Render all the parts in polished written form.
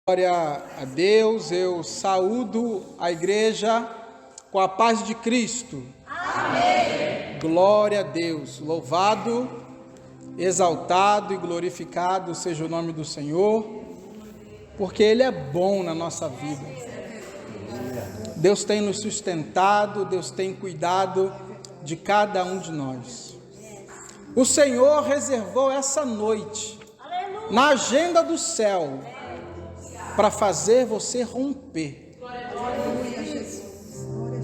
Glória a Deus, eu saúdo a igreja com a paz de Cristo. Amém. Glória a Deus, louvado, exaltado e glorificado seja o nome do Senhor, porque Ele é bom na nossa vida. Deus tem nos sustentado, Deus tem cuidado de cada um de nós. O Senhor reservou essa noite na agenda do céu para fazer você romper.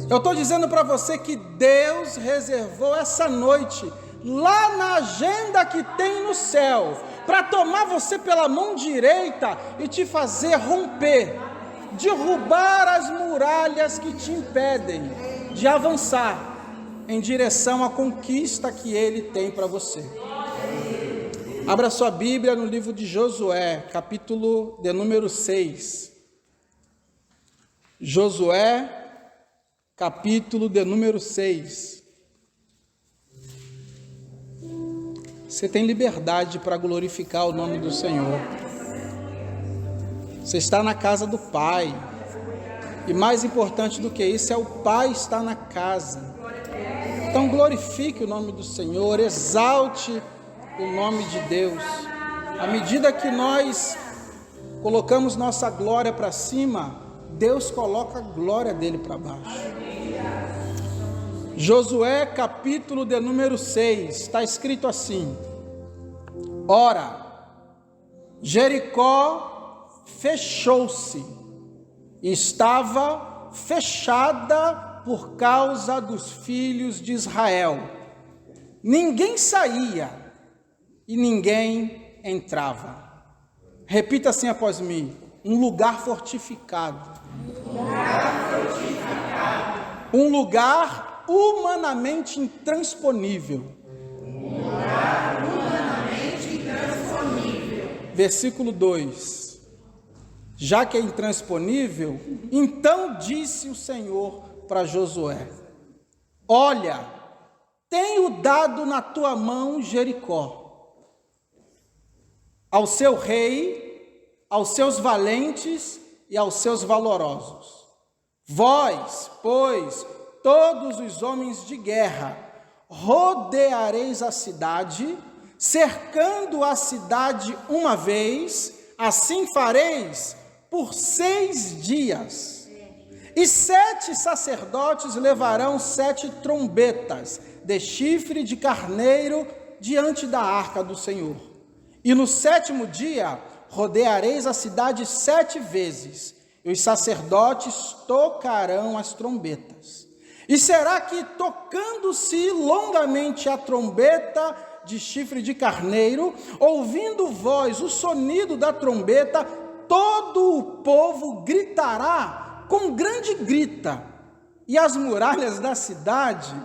Eu estou dizendo para você que Deus reservou essa noite lá na agenda que tem no céu para tomar você pela mão direita e te fazer romper, derrubar as muralhas que te impedem de avançar em direção à conquista que Ele tem para você. Abra sua Bíblia no livro de Josué, capítulo de número 6. Josué, capítulo de número 6. Você tem liberdade para glorificar o nome do Senhor. Você está na casa do Pai. E mais importante do que isso é o Pai estar na casa. Então glorifique o nome do Senhor, exalte o nome de Deus. À medida que nós colocamos nossa glória para cima, Deus coloca a glória dele para baixo. Josué, capítulo de número 6, está escrito assim: Ora, Jericó fechou-se, estava fechada por causa dos filhos de Israel. Ninguém saía e ninguém entrava. Repita assim após mim: um lugar fortificado. Um lugar humanamente intransponível. Versículo 2. Já que é intransponível, então disse o Senhor para Josué: Olha, tenho dado na tua mão Jericó, ao seu rei, aos seus valentes e aos seus valorosos. Vós, pois, todos os homens de guerra, rodeareis a cidade, cercando a cidade uma vez, assim fareis por 6 dias. E 7 sacerdotes levarão 7 trombetas de chifre de carneiro diante da arca do Senhor. E no 7º dia rodeareis a cidade 7 vezes, e os sacerdotes tocarão as trombetas. E será que, tocando-se longamente a trombeta de chifre de carneiro, ouvindo vós o sonido da trombeta, todo o povo gritará com grande grita, e as muralhas da cidade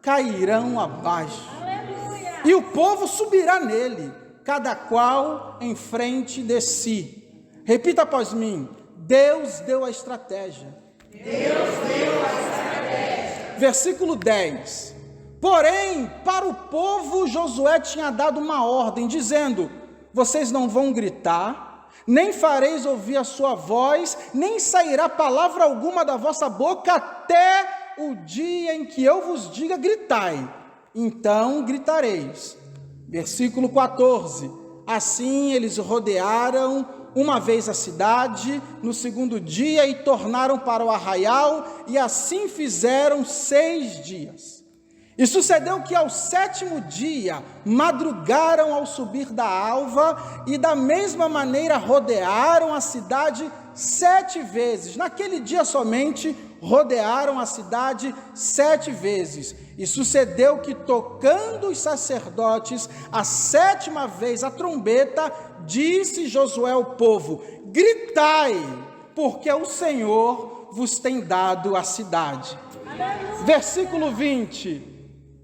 cairão abaixo. Aleluia! E o povo subirá nele, cada qual em frente de si. Repita após mim: Deus deu a estratégia. Deus deu a estratégia. Versículo 10. Porém, para o povo, Josué tinha dado uma ordem, dizendo: vocês não vão gritar, nem fareis ouvir a sua voz, nem sairá palavra alguma da vossa boca, até o dia em que eu vos diga gritai. Então gritareis. Versículo 14. Assim eles rodearam uma vez a cidade, no 2º dia, e tornaram para o arraial, e assim fizeram 6 dias. E sucedeu que ao 7º dia, madrugaram ao subir da alva, e da mesma maneira rodearam a cidade 7 vezes. Naquele dia somente, rodearam a cidade 7 vezes. E sucedeu que, tocando os sacerdotes a 7ª vez a trombeta, disse Josué ao povo: gritai, porque o Senhor vos tem dado a cidade. Versículo 20.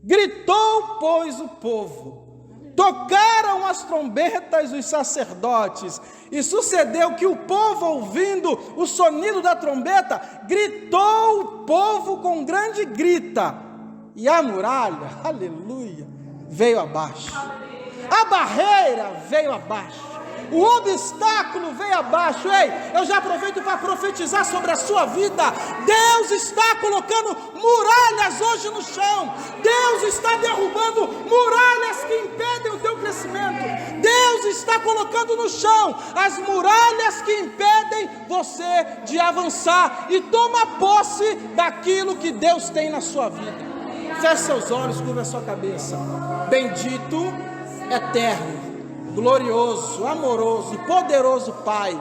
Gritou, pois, o povo, tocaram as trombetas os sacerdotes, e sucedeu que o povo, ouvindo o sonido da trombeta, gritou o povo com grande grita, e a muralha, aleluia, veio abaixo. A barreira veio abaixo. o obstáculo veio abaixo. Ei, eu já aproveito para profetizar sobre a sua vida. Deus está colocando muralhas hoje no chão. Deus está derrubando muralhas que impedem o teu crescimento. Deus está colocando no chão as muralhas que impedem você de avançar e toma posse daquilo que Deus tem na sua vida. Feche seus olhos, curva a sua cabeça. Bendito, eterno, glorioso, amoroso, poderoso Pai.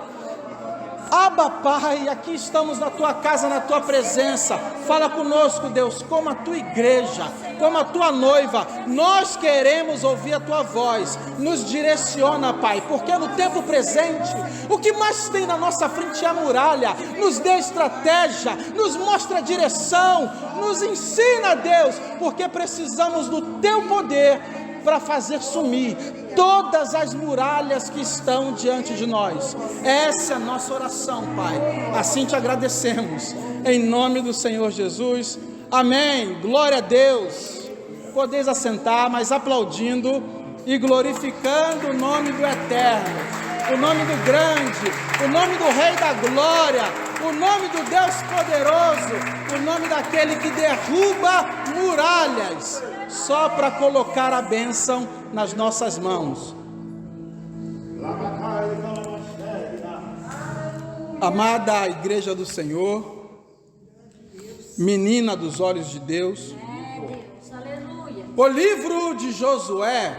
Abba, Pai, aqui estamos na Tua casa, na Tua presença. Fala conosco, Deus, como a Tua igreja, como a Tua noiva. Nós queremos ouvir a Tua voz. Nos direciona, Pai, porque no tempo presente, o que mais tem na nossa frente é a muralha. Nos dê estratégia, nos mostra a direção, nos ensina, Deus, porque precisamos do Teu poder para fazer sumir todas as muralhas que estão diante de nós. Essa é a nossa oração, Pai. Assim te agradecemos, em nome do Senhor Jesus. Amém. Glória a Deus. Podeis assentar, mas aplaudindo e glorificando o nome do Eterno, o nome do Grande, o nome do Rei da Glória, o nome do Deus poderoso, o nome daquele que derruba muralhas, só para colocar a bênção nas nossas mãos. Amada Igreja do Senhor, menina dos olhos de Deus, o livro de Josué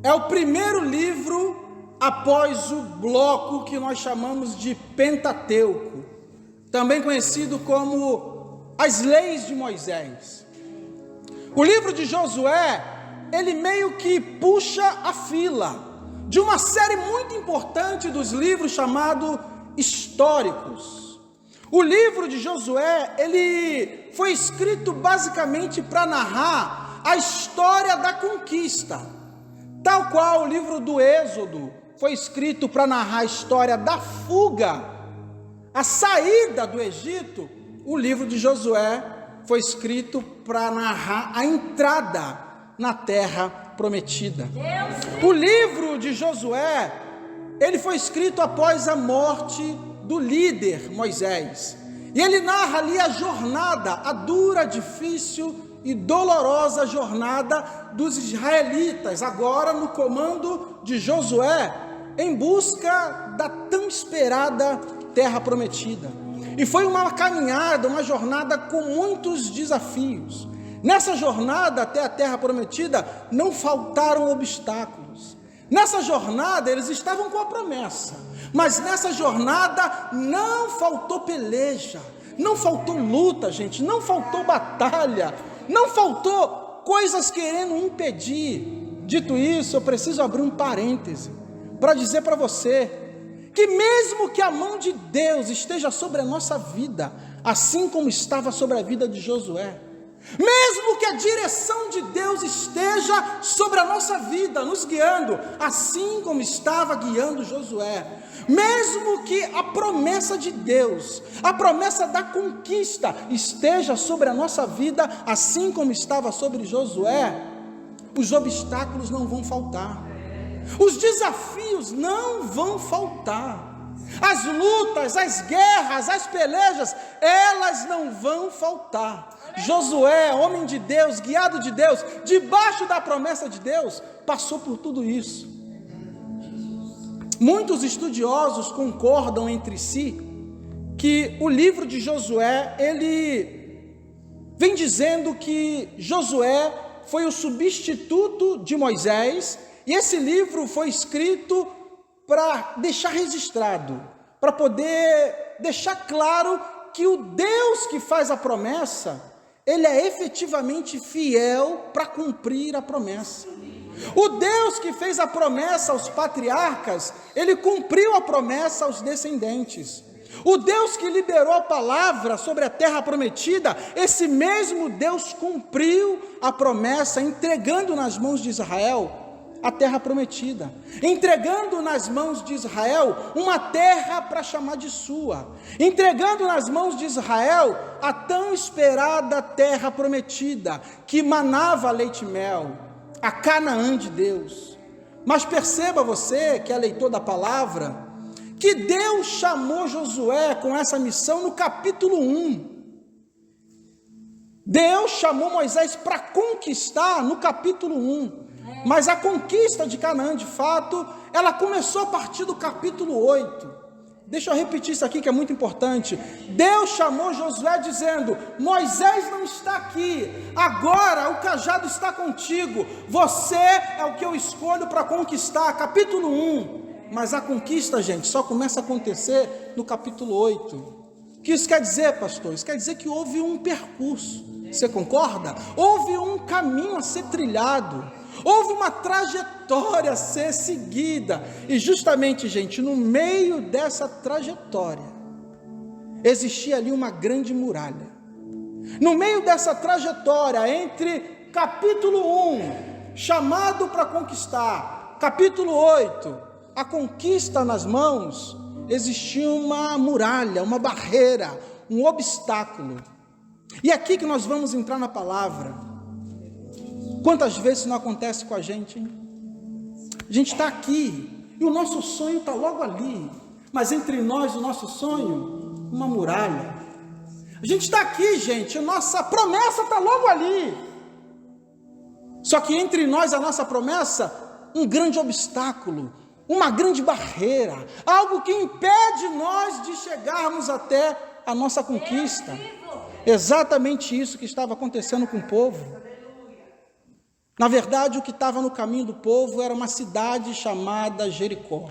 é o primeiro livro após o bloco que nós chamamos de Pentateuco, também conhecido como as leis de Moisés. O livro de Josué, ele meio que puxa a fila de uma série muito importante dos livros chamados históricos. O livro de Josué, ele foi escrito basicamente para narrar a história da conquista, tal qual o livro do Êxodo foi escrito para narrar a história da fuga, a saída do Egito. O livro de Josué foi escrito para narrar a entrada na terra prometida. O livro de Josué, ele foi escrito após a morte do líder Moisés, e ele narra ali a jornada, a dura, difícil e dolorosa jornada dos israelitas, agora no comando de Josué, em busca da tão esperada terra prometida. E foi uma caminhada, uma jornada com muitos desafios. Nessa jornada até a terra prometida, não faltaram obstáculos. Nessa jornada, eles estavam com a promessa, mas nessa jornada não faltou peleja, não faltou luta, gente, não faltou batalha, não faltou coisas querendo impedir. Dito isso, eu preciso abrir um parêntese para dizer para você que mesmo que a mão de Deus esteja sobre a nossa vida, assim como estava sobre a vida de Josué, mesmo que a direção de Deus esteja sobre a nossa vida, nos guiando, assim como estava guiando Josué, mesmo que a promessa de Deus, a promessa da conquista esteja sobre a nossa vida, assim como estava sobre Josué, os obstáculos não vão faltar. Os desafios não vão faltar, as lutas, as guerras, as pelejas, elas não vão faltar. Josué, homem de Deus, guiado de Deus, debaixo da promessa de Deus, passou por tudo isso. Muitos estudiosos concordam entre si que o livro de Josué, ele vem dizendo que Josué foi o substituto de Moisés. E esse livro foi escrito para deixar registrado, para poder deixar claro que o Deus que faz a promessa, ele é efetivamente fiel para cumprir a promessa. O Deus que fez a promessa aos patriarcas, ele cumpriu a promessa aos descendentes. O Deus que liberou a palavra sobre a terra prometida, esse mesmo Deus cumpriu a promessa, entregando nas mãos de Israel a terra prometida, entregando nas mãos de Israel uma terra para chamar de sua, entregando nas mãos de Israel a tão esperada terra prometida, que manava leite e mel, a Canaã de Deus. Mas perceba você, que é leitor da palavra, que Deus chamou Josué com essa missão no capítulo 1. Deus chamou Moisés para conquistar no capítulo 1. Mas a conquista de Canaã, de fato, ela começou a partir do capítulo 8. Deixa eu repetir isso aqui que é muito importante. Deus chamou Josué dizendo: Moisés não está aqui, agora o cajado está contigo, você é o que eu escolho para conquistar. Capítulo 1. Mas a conquista, gente, só começa a acontecer no capítulo 8. O que isso quer dizer, pastor? Isso quer dizer que houve um percurso. Você concorda? Houve um caminho a ser trilhado. Houve uma trajetória a ser seguida. E justamente, gente, no meio dessa trajetória, existia ali uma grande muralha. No meio dessa trajetória, entre capítulo 1, chamado para conquistar, capítulo 8, a conquista nas mãos, existia uma muralha, uma barreira, um obstáculo. E é aqui que nós vamos entrar na palavra. Quantas vezes isso não acontece com a gente, hein? A gente está aqui e o nosso sonho está logo ali, mas entre nós, o nosso sonho, uma muralha. A gente está aqui, gente, a nossa promessa está logo ali, só que entre nós, a nossa promessa, um grande obstáculo, uma grande barreira, algo que impede nós de chegarmos até a nossa conquista. Exatamente isso que estava acontecendo com o povo. Na verdade, o que estava no caminho do povo era uma cidade chamada Jericó.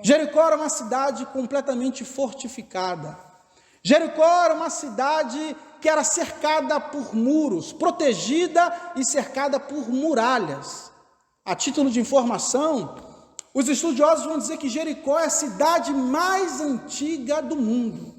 Jericó era uma cidade completamente fortificada. Jericó era uma cidade que era cercada por muros, protegida e cercada por muralhas. A título de informação, os estudiosos vão dizer que Jericó é a cidade mais antiga do mundo.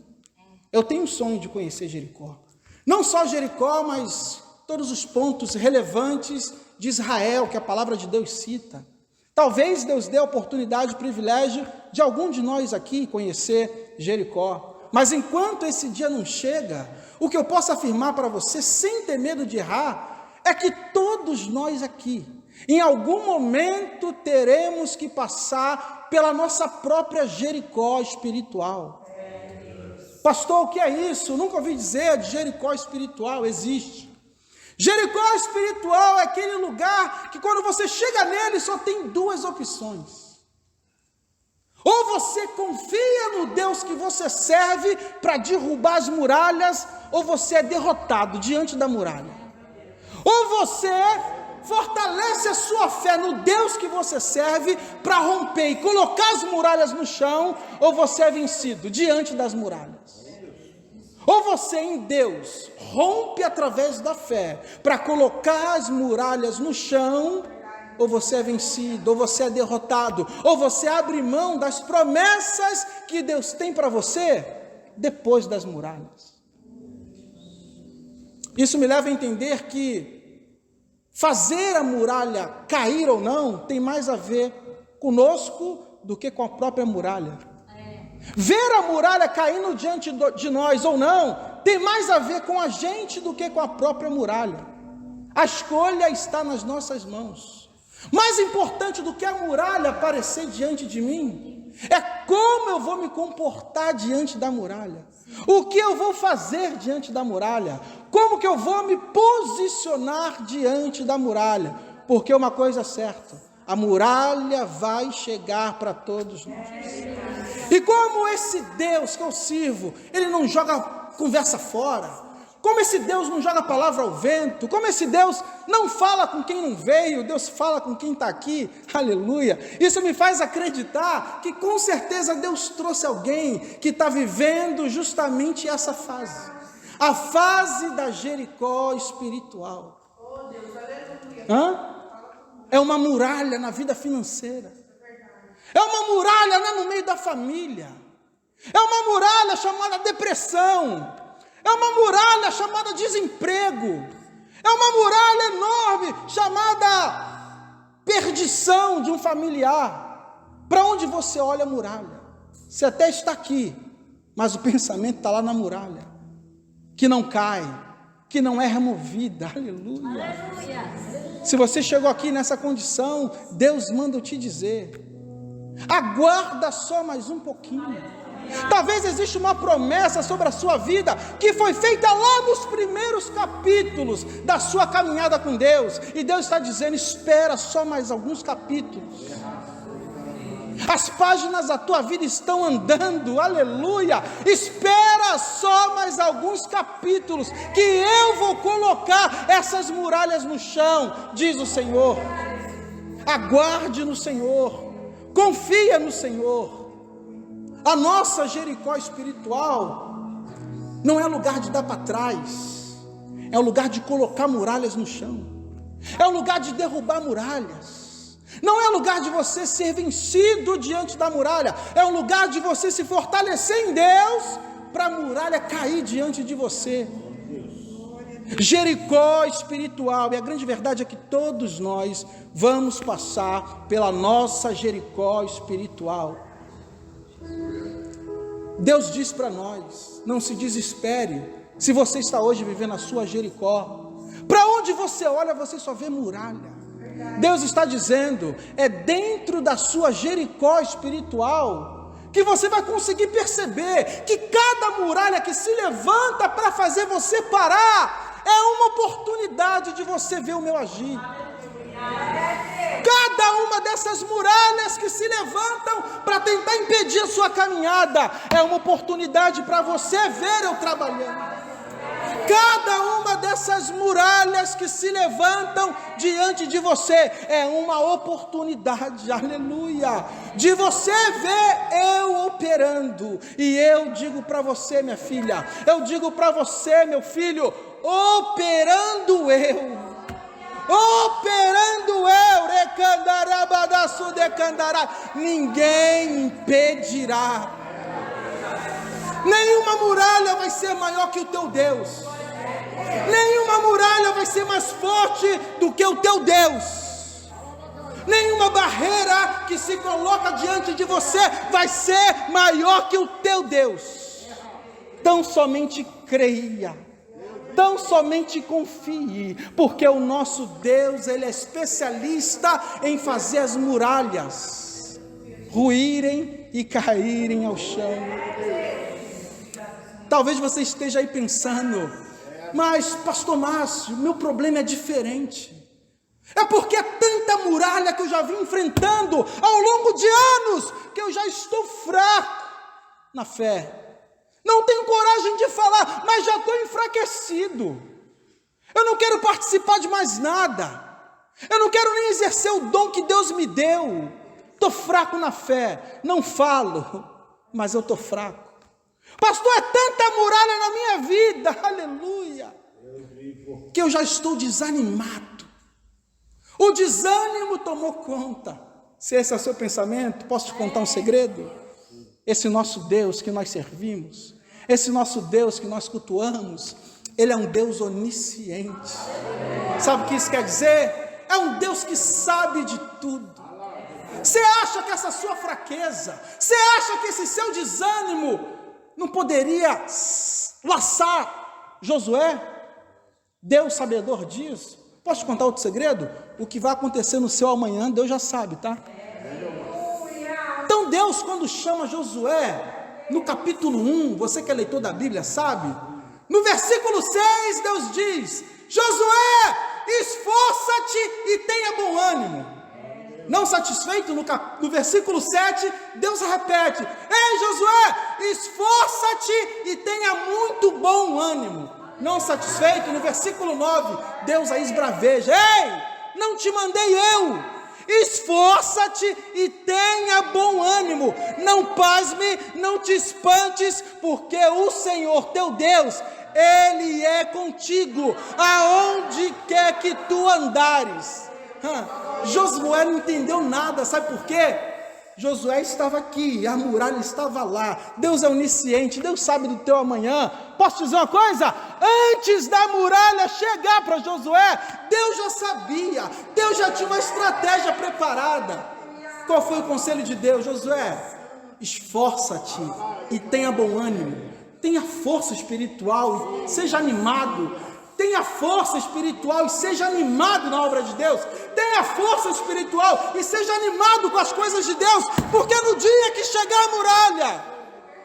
Eu tenho um sonho de conhecer Jericó. Não só Jericó, mas todos os pontos relevantes de Israel, que a palavra de Deus cita. Talvez Deus dê a oportunidade, o privilégio de algum de nós aqui conhecer Jericó. Mas enquanto esse dia não chega, o que eu posso afirmar para você, sem ter medo de errar, é que todos nós aqui, em algum momento, teremos que passar pela nossa própria Jericó espiritual. Pastor, o que é isso? Nunca ouvi dizer de Jericó espiritual. Existe. Jericó espiritual é aquele lugar que quando você chega nele só tem duas opções. Ou você confia no Deus que você serve para derrubar as muralhas, ou você é derrotado diante da muralha. Ou você fortalece a sua fé no Deus que você serve para romper e colocar as muralhas no chão, ou você é vencido diante das muralhas. Ou você em Deus rompe através da fé para colocar as muralhas no chão, ou você é vencido, ou você é derrotado, ou você abre mão das promessas que Deus tem para você depois das muralhas. Isso me leva a entender que fazer a muralha cair ou não tem mais a ver conosco do que com a própria muralha. Ver a muralha caindo diante de nós ou não, tem mais a ver com a gente do que com a própria muralha. A escolha está nas nossas mãos. Mais importante do que a muralha aparecer diante de mim, é como eu vou me comportar diante da muralha. O que eu vou fazer diante da muralha? Como que eu vou me posicionar diante da muralha? Porque uma coisa é certa, a muralha vai chegar para todos nós. E como esse Deus que eu sirvo, ele não joga conversa fora, como esse Deus não joga a palavra ao vento, como esse Deus não fala com quem não veio, Deus fala com quem está aqui, aleluia. Isso me faz acreditar que com certeza Deus trouxe alguém que está vivendo justamente essa fase, a fase da Jericó espiritual. É uma muralha na vida financeira. É uma muralha no meio da família. É uma muralha chamada depressão. É uma muralha chamada desemprego. É uma muralha enorme chamada perdição de um familiar. Para onde você olha a muralha? Você até está aqui, mas o pensamento está lá na muralha, que não cai, que não é removida. Aleluia. Se você chegou aqui nessa condição, Deus manda eu te dizer: aguarda só mais um pouquinho. Talvez exista uma promessa sobre a sua vida que foi feita lá nos primeiros capítulos da sua caminhada com Deus, e Deus está dizendo: espera só mais alguns capítulos. As páginas da tua vida estão andando, aleluia. Espera só mais alguns capítulos, que eu vou colocar essas muralhas no chão, diz o Senhor. Aguarde no Senhor, confia no Senhor. A nossa Jericó espiritual não é lugar de dar para trás, é o lugar de colocar muralhas no chão, é o lugar de derrubar muralhas. Não é lugar de você ser vencido diante da muralha, é um lugar de você se fortalecer em Deus, para a muralha cair diante de você. Jericó espiritual, e a grande verdade é que todos nós vamos passar pela nossa Jericó espiritual. Deus diz para nós: não se desespere, se você está hoje vivendo a sua Jericó. Para onde você olha, você só vê muralha. Deus está dizendo: é dentro da sua Jericó espiritual que você vai conseguir perceber que cada muralha que se levanta para fazer você parar, é uma oportunidade de você ver o meu agir. Cada uma dessas muralhas que se levantam para tentar impedir a sua caminhada, é uma oportunidade para você ver eu trabalhando. Cada uma dessas muralhas que se levantam diante de você, é uma oportunidade, aleluia, de você ver eu operando. E eu digo para você, minha filha, eu digo para você, meu filho, operando eu, ninguém impedirá. Nenhuma muralha vai ser maior que o teu Deus, nenhuma muralha vai ser mais forte do que o teu Deus, nenhuma barreira que se coloca diante de você vai ser maior que o teu Deus. Tão somente creia, tão somente confie, porque o nosso Deus, Ele é especialista em fazer as muralhas ruírem e caírem ao chão. Talvez você esteja aí pensando: mas pastor Márcio, meu problema é diferente. É porque é tanta muralha que eu já vim enfrentando ao longo de anos, que eu já estou fraco na fé. Não tenho coragem de falar, mas já estou enfraquecido. Eu não quero participar de mais nada. Eu não quero nem exercer o dom que Deus me deu. Estou fraco na fé. Não falo, mas eu estou fraco. Pastor, é tanta muralha na minha vida, aleluia, que eu já estou desanimado. O desânimo tomou conta. Se esse é o seu pensamento, posso te contar um segredo? Esse nosso Deus que nós servimos, esse nosso Deus que nós cultuamos, Ele é um Deus onisciente. Sabe o que isso quer dizer? É um Deus que sabe de tudo. Você acha que essa sua fraqueza, você acha que esse seu desânimo não poderia laçar Josué? Deus sabedor disso. Posso te contar outro segredo? O que vai acontecer no seu amanhã, Deus já sabe, tá? Então Deus, quando chama Josué, no capítulo 1, você que é leitor da Bíblia sabe, no versículo 6, Deus diz: Josué, esforça-te e tenha bom ânimo. Não satisfeito, no versículo 7, Deus repete: ei Josué, esforça-te e tenha muito bom ânimo. Não satisfeito, no versículo 9, Deus a esbraveja: ei, não te mandei eu? Esforça-te e tenha bom ânimo, não pasme, não te espantes, porque o Senhor teu Deus, Ele é contigo, aonde quer que tu andares. Josué não entendeu nada, sabe por quê? Josué estava aqui, a muralha estava lá. Deus é onisciente, Deus sabe do teu amanhã. Posso te dizer uma coisa? Antes da muralha chegar para Josué, Deus já sabia, Deus já tinha uma estratégia preparada. Qual foi o conselho de Deus? Josué, esforça-te e tenha bom ânimo, tenha força espiritual, seja animado, tenha força espiritual e seja animado na obra de Deus. Tenha força espiritual e seja animado com as coisas de Deus, porque no dia que chegar a muralha,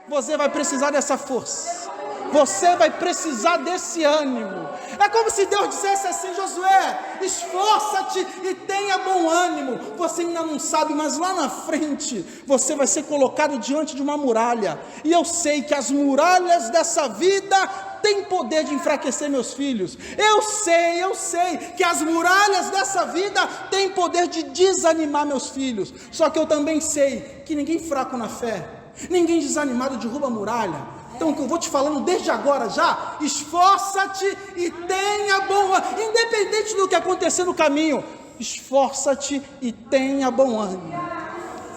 você vai precisar dessa força, você vai precisar desse ânimo. É como se Deus dissesse assim: Josué, esforça-te e tenha bom ânimo. Você ainda não sabe, mas lá na frente você vai ser colocado diante de uma muralha, e eu sei que as muralhas dessa vida têm poder de enfraquecer meus filhos. Eu sei que as muralhas dessa vida têm poder de desanimar meus filhos. Só que eu também sei que ninguém fraco na fé, ninguém desanimado derruba a muralha. Então, o que eu vou te falando desde agora já, esforça-te e tenha bom ânimo, independente do que acontecer no caminho, esforça-te e tenha bom ânimo.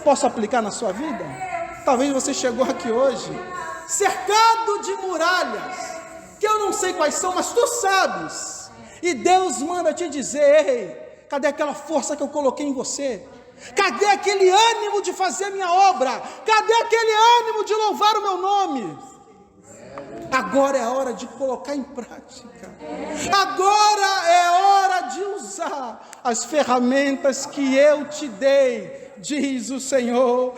Posso aplicar na sua vida? Talvez você chegou aqui hoje, cercado de muralhas, que eu não sei quais são, mas tu sabes, e Deus manda te dizer: ei, cadê aquela força que eu coloquei em você? Cadê aquele ânimo de fazer a minha obra? Cadê aquele ânimo de louvar o meu nome? Agora é a hora de colocar em prática. Agora é hora de usar as ferramentas que eu te dei, diz o Senhor.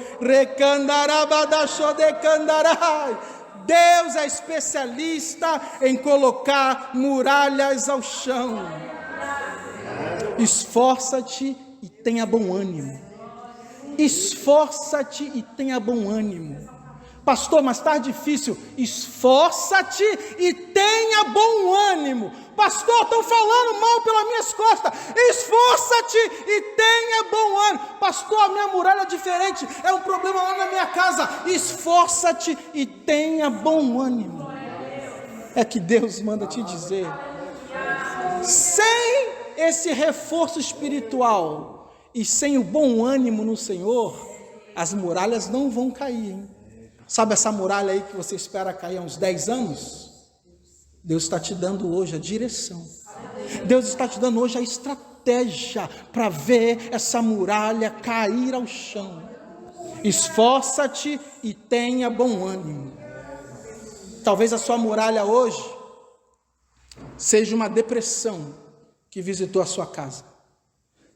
Deus é especialista em colocar muralhas ao chão. Esforça-te e tenha bom ânimo. Esforça-te e tenha bom ânimo. Pastor, mas está difícil. Esforça-te e tenha bom ânimo. Pastor, estão falando mal pelas minhas costas. Esforça-te e tenha bom ânimo. Pastor, a minha muralha é diferente, é um problema lá na minha casa. Esforça-te e tenha bom ânimo. É que Deus manda te dizer. Sem esse reforço espiritual e sem o bom ânimo no Senhor, as muralhas não vão cair, hein? Sabe essa muralha aí que você espera cair há uns 10 anos? Deus está te dando hoje a direção. Deus está te dando hoje a estratégia para ver essa muralha cair ao chão. Esforça-te e tenha bom ânimo. Talvez a sua muralha hoje seja uma depressão que visitou a sua casa.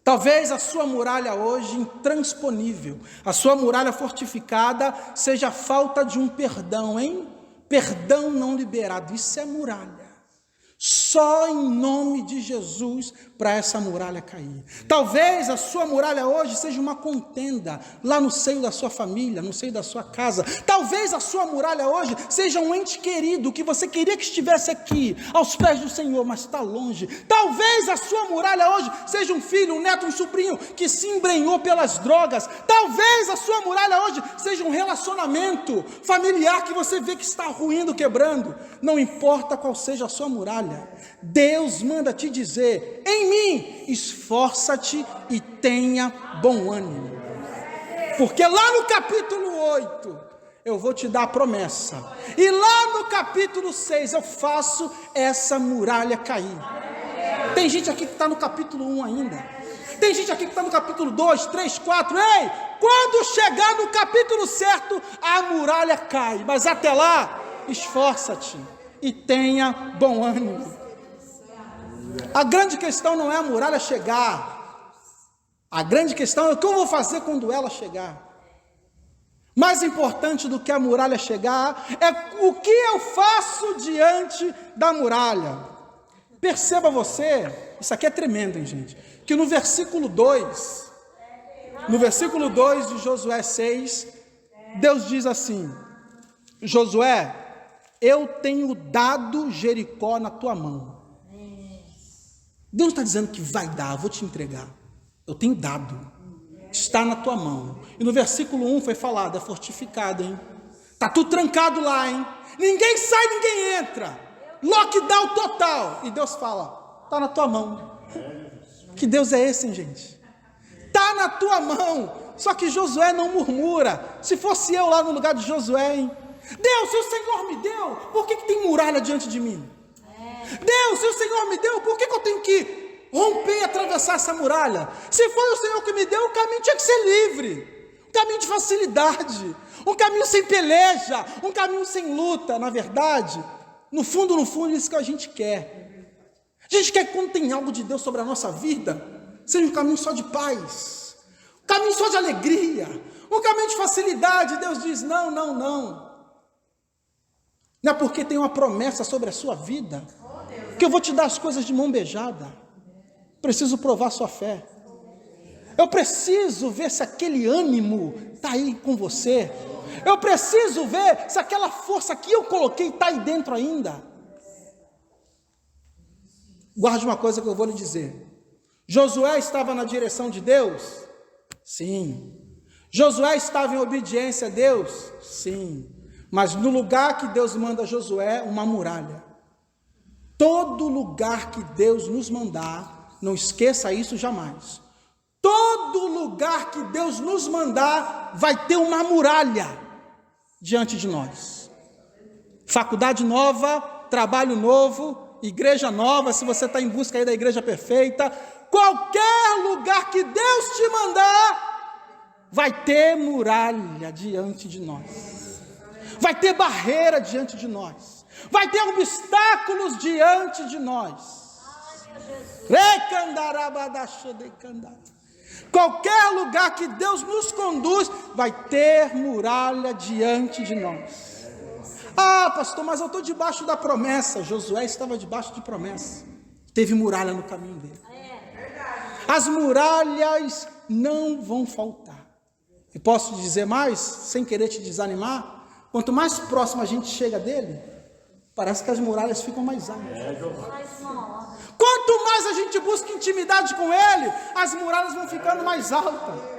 Talvez a sua muralha hoje intransponível, a sua muralha fortificada seja a falta de um perdão, hein? Perdão não liberado, isso é muralha. Só em nome de Jesus para essa muralha cair. Talvez a sua muralha hoje seja uma contenda lá no seio da sua família, no seio da sua casa. Talvez a sua muralha hoje seja um ente querido que você queria que estivesse aqui, aos pés do Senhor, mas está longe. Talvez a sua muralha hoje seja um filho, um neto, um sobrinho que se embrenhou pelas drogas. Talvez a sua muralha hoje seja um relacionamento familiar que você vê que está ruindo, quebrando. Não importa qual seja a sua muralha, Deus manda te dizer: em mim, esforça-te e tenha bom ânimo. Porque lá no capítulo 8, eu vou te dar a promessa. E lá no capítulo 6, eu faço essa muralha cair. Tem gente aqui que está no capítulo 1 ainda. Tem gente aqui que está no capítulo 2, 3, 4. Ei, quando chegar no capítulo certo, a muralha cai. Mas até lá, esforça-te e tenha bom ânimo. A grande questão não é a muralha chegar. A grande questão é o que eu vou fazer quando ela chegar. Mais importante do que a muralha chegar é o que eu faço diante da muralha. Perceba você, isso aqui é tremendo, hein, gente? Que no versículo 2 de Josué 6, Deus diz assim: Josué, eu tenho dado Jericó na tua mão. Deus está dizendo que vai dar, vou te entregar. Eu tenho dado, está na tua mão. E no versículo 1 foi falado, é fortificado, hein? Está tudo trancado lá, hein? Ninguém sai, ninguém entra. Lockdown total. E Deus fala, está na tua mão. Que Deus é esse, hein, gente? Está na tua mão. Só que Josué não murmura. Se fosse eu lá no lugar de Josué, hein? Deus, se o Senhor me deu, por que tem muralha diante de mim? Deus, se o Senhor me deu, por que eu tenho que romper e atravessar essa muralha? Se foi o Senhor que me deu, o caminho tinha que ser livre, um caminho de facilidade, um caminho sem peleja, um caminho sem luta. Na verdade, no fundo, isso que a gente quer. A gente quer que quando tem algo de Deus sobre a nossa vida, seja um caminho só de paz, um caminho só de alegria, um caminho de facilidade. Deus diz, não. Não é porque tem uma promessa sobre a sua vida, que eu vou te dar as coisas de mão beijada. Preciso provar sua fé. Eu preciso ver se aquele ânimo está aí com você. Eu preciso ver se aquela força que eu coloquei está aí dentro ainda. Guarde uma coisa que eu vou lhe dizer. Josué estava na direção de Deus? Sim. Josué estava em obediência a Deus? Sim. Mas no lugar que Deus manda Josué, uma muralha. Todo lugar que Deus nos mandar, não esqueça isso jamais. Todo lugar que Deus nos mandar, vai ter uma muralha diante de nós. Faculdade nova, trabalho novo, igreja nova, se você está em busca aí da igreja perfeita, qualquer lugar que Deus te mandar, vai ter muralha diante de nós. Vai ter barreira diante de nós. Vai ter obstáculos diante de nós. Qualquer lugar que Deus nos conduz, vai ter muralha diante de nós. Ah, pastor, mas eu estou debaixo da promessa. Josué estava debaixo de promessa. Teve muralha no caminho dele. As muralhas não vão faltar. E posso dizer mais, sem querer te desanimar, quanto mais próximo a gente chega dele, parece que as muralhas ficam mais altas. Quanto mais a gente busca intimidade com ele, as muralhas vão ficando mais altas.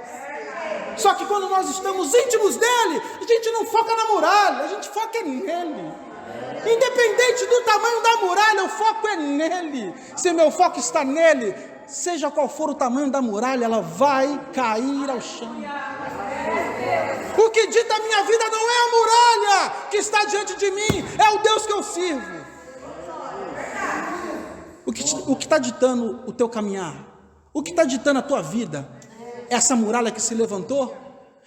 Só que quando nós estamos íntimos dele, a gente não foca na muralha, a gente foca nele. Independente do tamanho da muralha, o foco é nele. Se meu foco está nele, seja qual for o tamanho da muralha, ela vai cair ao chão. O que dita a minha vida não é a muralha que está diante de mim, é o Deus que eu sirvo. O que está ditando o teu caminhar? O que está ditando a tua vida? Essa muralha que se levantou?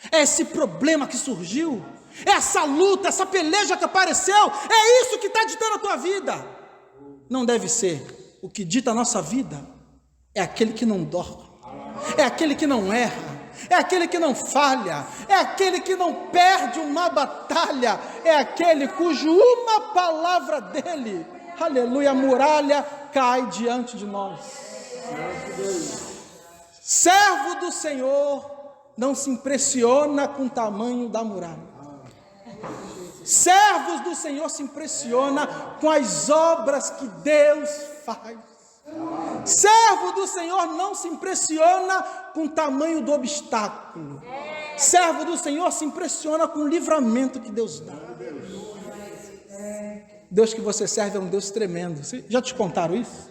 É esse problema que surgiu? É essa luta, essa peleja que apareceu? É isso que está ditando a tua vida? Não deve ser. O que dita a nossa vida é aquele que não dorme, é aquele que não erra, é aquele que não falha, é aquele que não perde uma batalha, é aquele cujo uma palavra dele, aleluia, a muralha cai diante de nós. Servo do Senhor não se impressiona com o tamanho da muralha. Servos do Senhor se impressiona com as obras que Deus faz. Servo do Senhor não se impressiona com o tamanho do obstáculo. Servo do Senhor se impressiona com o livramento que Deus dá. Deus que você serve é um Deus tremendo. Já te contaram isso?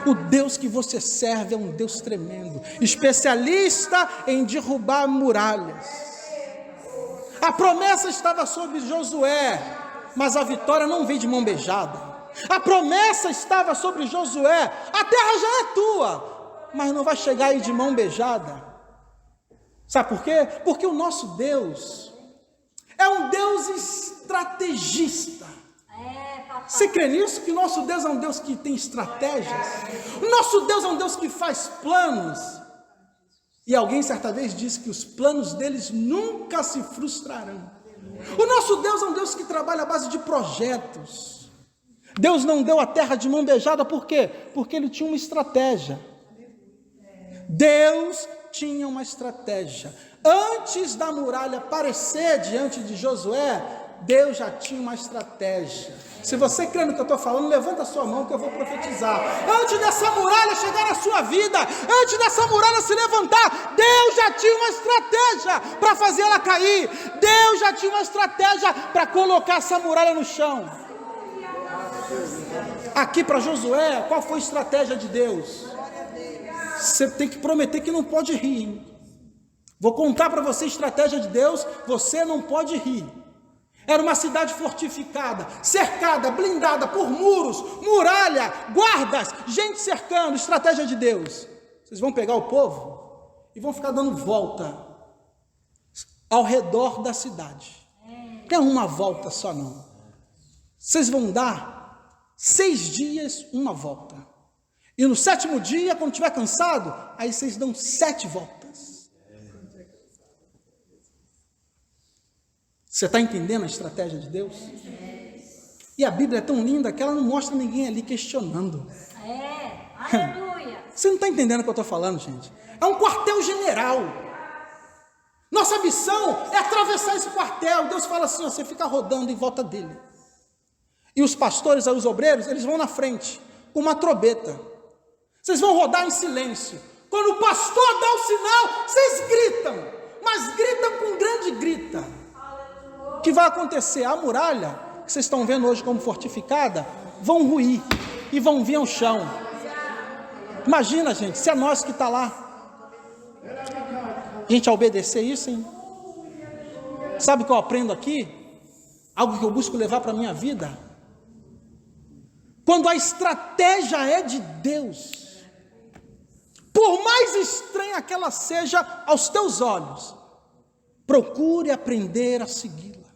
O Deus que você serve é um Deus tremendo, especialista em derrubar muralhas. A promessa estava sobre Josué, mas a vitória não veio de mão beijada. A promessa estava sobre Josué, a terra já é tua, mas não vai chegar aí de mão beijada. Sabe por quê? Porque o nosso Deus é um Deus estrategista. Você crê nisso? Que o nosso Deus é um Deus que tem estratégias? O nosso Deus é um Deus que faz planos. E alguém certa vez disse que os planos deles nunca se frustrarão. O nosso Deus é um Deus que trabalha à base de projetos. Deus não deu a terra de mão beijada, por quê? Porque ele tinha uma estratégia. Deus tinha uma estratégia. Antes da muralha aparecer diante de Josué, Deus já tinha uma estratégia. Se você crê no que eu estou falando, levanta a sua mão que eu vou profetizar. Antes dessa muralha chegar na sua vida, antes dessa muralha se levantar, Deus já tinha uma estratégia para fazer ela cair. Deus já tinha uma estratégia para colocar essa muralha no chão. Aqui para Josué, qual foi a estratégia de Deus? Você tem que prometer que não pode rir, hein? Vou contar para você a estratégia de Deus, você não pode rir. Era uma cidade fortificada, cercada, blindada por muros, muralha, guardas, gente cercando. Estratégia de Deus. Vocês vão pegar o povo e vão ficar dando volta ao redor da cidade. Não é uma volta só não. Vocês vão dar 6 dias uma volta. E no 7º dia, quando estiver cansado, aí vocês dão 7 voltas. Você está entendendo a estratégia de Deus? E a Bíblia é tão linda que ela não mostra ninguém ali questionando. Aleluia. Você não está entendendo o que eu estou falando, gente? É um quartel-general. Nossa missão é atravessar esse quartel. Deus fala assim, ó, você fica rodando em volta dele. E os pastores, os obreiros, eles vão na frente, com uma trombeta. Vocês vão rodar em silêncio. Quando o pastor dá o sinal, vocês gritam. Mas gritam com grande grita. O que vai acontecer? A muralha, que vocês estão vendo hoje como fortificada, vão ruir e vão vir ao chão. Imagina, gente, se é nós que está lá. A gente a obedecer isso, hein? Sabe o que eu aprendo aqui? Algo que eu busco levar para a minha vida. Quando a estratégia é de Deus, por mais estranha que ela seja aos teus olhos, procure aprender a segui-la.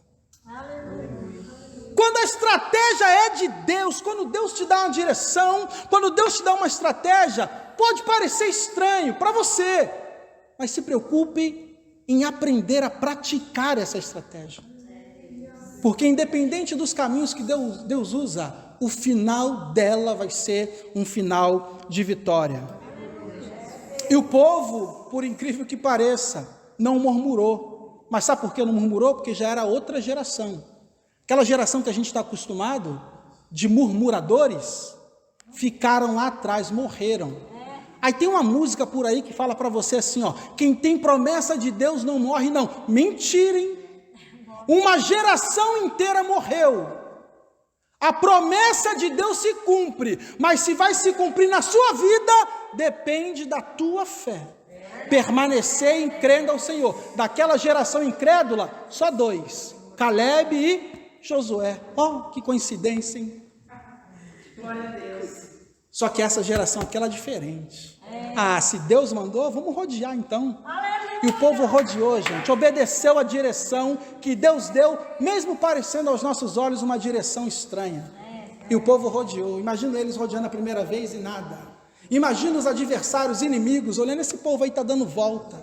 Quando a estratégia é de Deus, quando Deus te dá uma direção, quando Deus te dá uma estratégia, pode parecer estranho para você, mas se preocupe em aprender a praticar essa estratégia. Porque independente dos caminhos que Deus usa, o final dela vai ser um final de vitória. E o povo, por incrível que pareça, não murmurou. Mas sabe por que não murmurou? Porque já era outra geração. Aquela geração que a gente está acostumado, de murmuradores, ficaram lá atrás, morreram. Aí tem uma música por aí que fala para você assim, ó, quem tem promessa de Deus não morre não. Mentira, hein? Uma geração inteira morreu. A promessa de Deus se cumpre, mas se vai se cumprir na sua vida, depende da tua fé. Permanecer em crendo ao Senhor. Daquela geração incrédula, só 2, Caleb e Josué. Oh, que coincidência, hein? Glória a Deus. Só que essa geração aqui, ela é diferente. Ah, se Deus mandou, vamos rodear então. E o povo rodeou, gente, obedeceu a direção que Deus deu, mesmo parecendo aos nossos olhos uma direção estranha. E o povo rodeou. Imagina eles rodeando a primeira vez e nada. Imagina os adversários, inimigos, olhando esse povo aí está dando volta.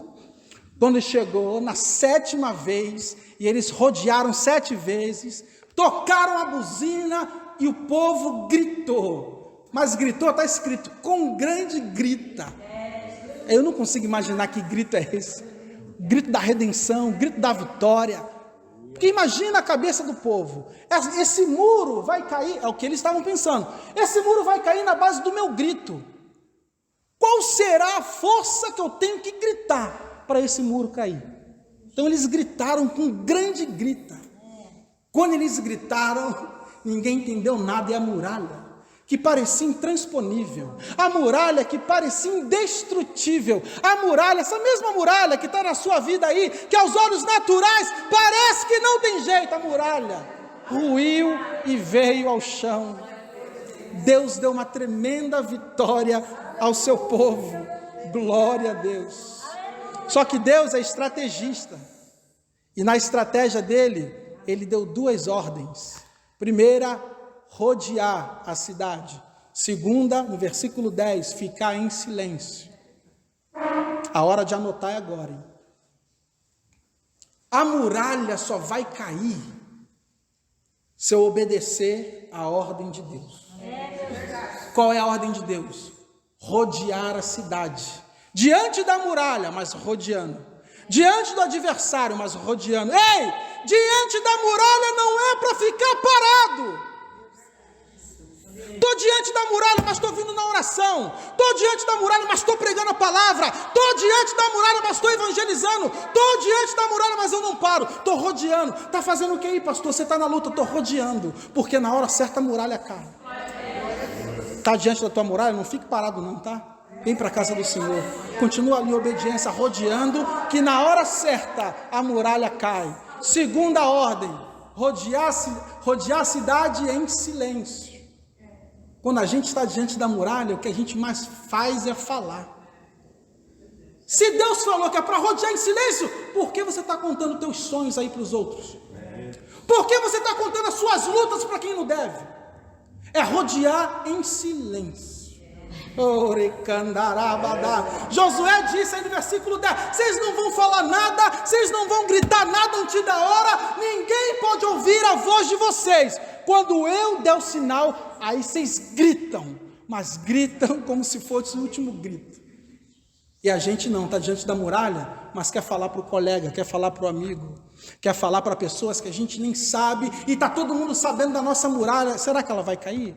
Quando chegou na 7ª vez, e eles rodearam 7 vezes, tocaram a buzina e o povo gritou. Mas gritou, está escrito, com grande grita. Eu não consigo imaginar que grito é esse. Grito da redenção, grito da vitória. Porque imagina a cabeça do povo. Esse muro vai cair, é o que eles estavam pensando. Esse muro vai cair na base do meu grito. Qual será a força que eu tenho que gritar para esse muro cair? Então eles gritaram com grande grita. Quando eles gritaram, ninguém entendeu nada, e a muralha, que parecia intransponível, a muralha que parecia indestrutível, a muralha, essa mesma muralha que está na sua vida aí, que aos olhos naturais parece que não tem jeito, a muralha ruiu e veio ao chão. Deus deu uma tremenda vitória ao seu povo, glória a Deus. Só que Deus é estrategista, e na estratégia dele, ele deu 2 ordens. Primeira, rodear a cidade. Segunda, no versículo 10, ficar em silêncio. A hora de anotar é agora, hein? A muralha só vai cair se eu obedecer a ordem de Deus. Qual é a ordem de Deus? Rodear a cidade. Diante da muralha, mas rodeando. Diante do adversário, mas rodeando. Ei, diante da muralha não é para ficar parado. Estou diante da muralha, mas estou vindo na oração. Estou diante da muralha, mas estou pregando a palavra. Estou diante da muralha, mas estou evangelizando. Estou diante da muralha, mas eu não paro. Estou rodeando. Está fazendo o que aí, pastor? Você está na luta? Estou rodeando. Porque na hora certa a muralha cai. Está diante da tua muralha? Não fique parado não, tá? Vem para a casa do Senhor. Continua ali em obediência, rodeando, que na hora certa a muralha cai. Segunda ordem, rodear a cidade em silêncio. Quando a gente está diante da muralha, o que a gente mais faz é falar. Se Deus falou que é para rodear em silêncio, por que você está contando teus sonhos aí para os outros? Por que você está contando as suas lutas para quem não deve? É rodear em silêncio. Josué disse aí no versículo 10: vocês não vão falar nada, vocês não vão gritar nada antes da hora, ninguém pode ouvir a voz de vocês. Quando eu der o sinal, aí vocês gritam, mas gritam como se fosse o último grito. E a gente não, está diante da muralha, mas quer falar para o colega, quer falar para o amigo, quer falar para pessoas que a gente nem sabe, e está todo mundo sabendo da nossa muralha. Será que ela vai cair?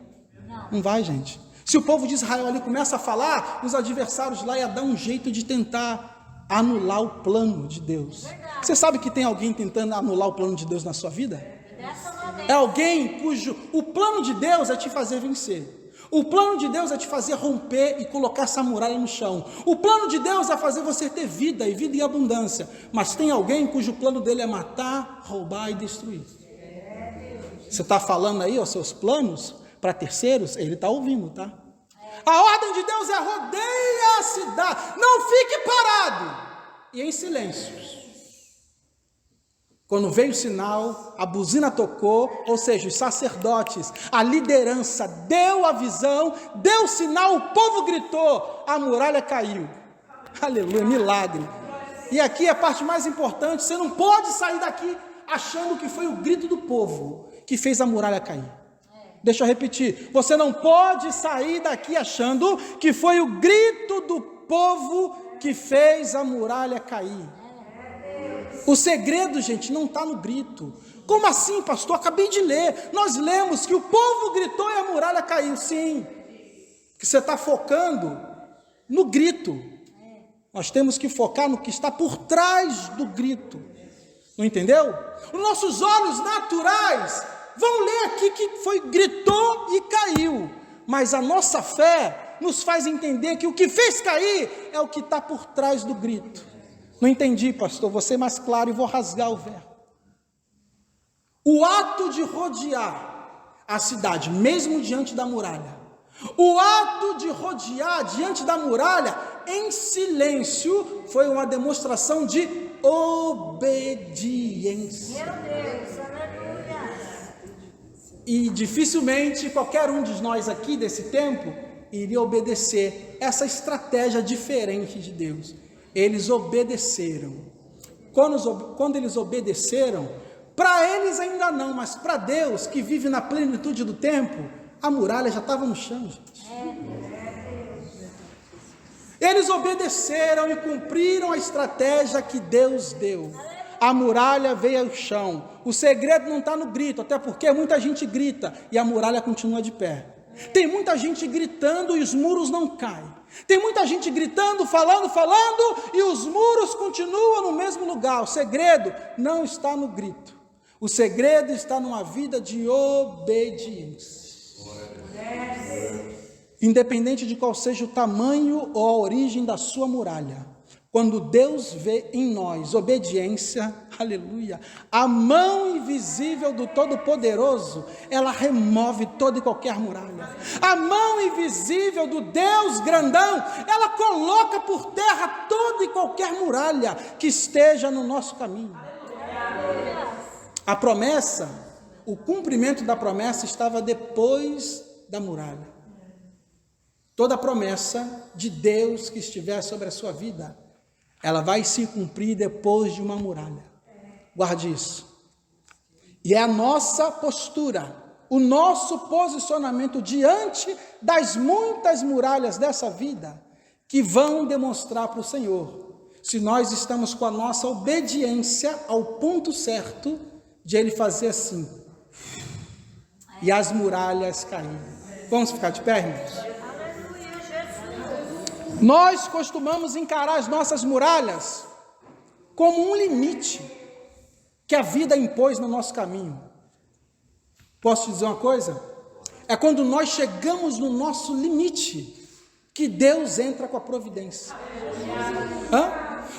Não vai, gente. Se o povo de Israel ali começa a falar, os adversários lá iam dar um jeito de tentar anular o plano de Deus. Você sabe que tem alguém tentando anular o plano de Deus na sua vida? É alguém cujo o plano de Deus é te fazer vencer. O plano de Deus é te fazer romper e colocar essa muralha no chão. O plano de Deus é fazer você ter vida e vida em abundância. Mas tem alguém cujo plano dele é matar, roubar e destruir. Você está falando aí os seus planos para terceiros? Ele está ouvindo, tá? A ordem de Deus é rodeia a cidade. Não fique parado e em silêncio. Quando veio o sinal, a buzina tocou, ou seja, os sacerdotes, a liderança deu a visão, deu o sinal, o povo gritou, a muralha caiu. Aleluia, milagre. E aqui a parte mais importante: você não pode sair daqui achando que foi o grito do povo que fez a muralha cair. Deixa eu repetir, você não pode sair daqui achando que foi o grito do povo que fez a muralha cair. O segredo, gente, não está no grito. Como assim, pastor? Acabei de ler. Nós lemos que o povo gritou e a muralha caiu. Sim, que você está focando no grito. Nós temos que focar no que está por trás do grito. Não entendeu? Os nossos olhos naturais vão ler aqui que foi gritou e caiu. Mas a nossa fé nos faz entender que o que fez cair é o que está por trás do grito. Não entendi, pastor, vou ser mais claro e vou rasgar o verbo. O ato de rodear a cidade, mesmo diante da muralha, o ato de rodear diante da muralha em silêncio, foi uma demonstração de obediência. Meu Deus, aleluia. E dificilmente qualquer um de nós aqui desse tempo iria obedecer essa estratégia diferente de Deus. Eles obedeceram. Quando eles obedeceram, para eles ainda não, mas para Deus, que vive na plenitude do tempo, a muralha já estava no chão, gente. Eles obedeceram e cumpriram a estratégia que Deus deu. A muralha veio ao chão. O segredo não está no grito, até porque muita gente grita e a muralha continua de pé. Tem muita gente gritando e os muros não caem. Tem muita gente gritando, falando, e os muros continuam no mesmo lugar. O segredo não está no grito. O segredo está numa vida de obediência. Independente de qual seja o tamanho ou a origem da sua muralha, quando Deus vê em nós obediência, aleluia, a mão invisível do Todo-Poderoso, ela remove toda e qualquer muralha. A mão invisível do Deus grandão, ela coloca por terra toda e qualquer muralha que esteja no nosso caminho. A promessa, o cumprimento da promessa estava depois da muralha. Toda promessa de Deus que estiver sobre a sua vida, ela vai se cumprir depois de uma muralha. Guarde isso. E é a nossa postura, o nosso posicionamento diante das muitas muralhas dessa vida que vão demonstrar para o Senhor se nós estamos com a nossa obediência ao ponto certo de Ele fazer assim e as muralhas caírem. Vamos ficar de pé, irmãos? Nós costumamos encarar as nossas muralhas como um limite que a vida impôs no nosso caminho. Posso te dizer uma coisa? É quando nós chegamos no nosso limite que Deus entra com a providência.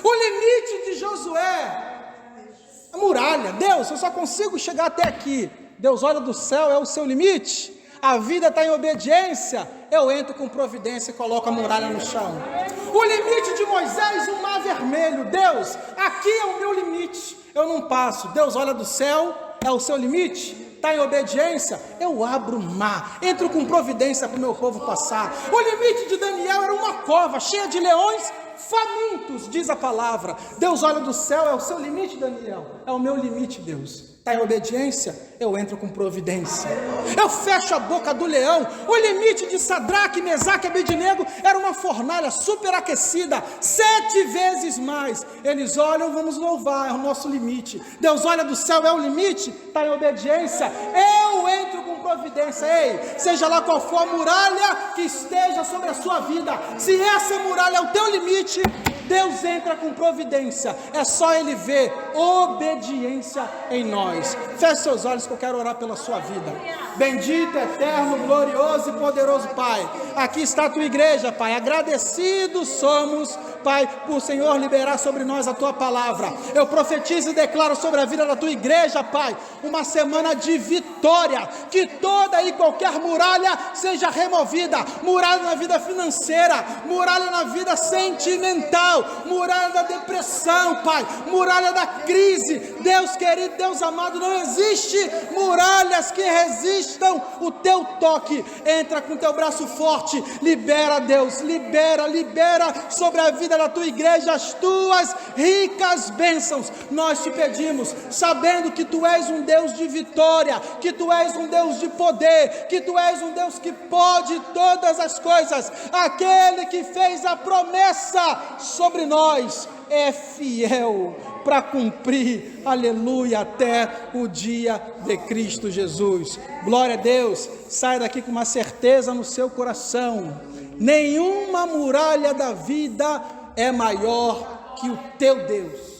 O limite de Josué, a muralha. Deus, eu só consigo chegar até aqui. Deus olha do céu, é o seu limite. A vida está em obediência, eu entro com providência e coloco a muralha no chão. O limite de Moisés, o mar vermelho. Deus, aqui é o meu limite, eu não passo. Deus olha do céu, é o seu limite, está em obediência, eu abro o mar, entro com providência para o meu povo passar. O limite de Daniel era uma cova cheia de leões famintos, diz a palavra. Deus olha do céu, é o seu limite, Daniel, é o meu limite, Deus. Está em obediência, eu entro com providência. Eu fecho a boca do leão. O limite de Sadraque, Mesaque e Abednego era uma fornalha superaquecida, 7 vezes mais. Eles olham, vamos louvar, é o nosso limite. Deus olha do céu, é o limite, está em obediência, eu entro com providência. Ei, seja lá qual for a muralha que esteja sobre a sua vida, se essa muralha é o teu limite, Deus entra com providência. É só Ele ver obediência em nós. Feche seus olhos que eu quero orar pela sua vida. Bendito, eterno, glorioso e poderoso Pai, aqui está a tua igreja, Pai. Agradecidos somos, Pai, por Senhor liberar sobre nós a tua palavra. Eu profetizo e declaro sobre a vida da tua igreja, Pai, uma semana de vitória, que toda e qualquer muralha seja removida. Muralha na vida financeira, muralha na vida sentimental, muralha da depressão, Pai, muralha da crise. Deus querido, Deus amado, não existe muralhas que resistam o teu toque. Entra com teu braço forte, libera, Deus, libera sobre a vida da tua igreja as tuas ricas bênçãos. Nós te pedimos, sabendo que tu és um Deus de vitória, que tu és um Deus de poder, que tu és um Deus que pode todas as coisas. Aquele que fez a promessa sobre nós é fiel para cumprir, aleluia, até o dia de Cristo Jesus. Glória a Deus. Saia daqui com uma certeza no seu coração: nenhuma muralha da vida é maior que o teu Deus.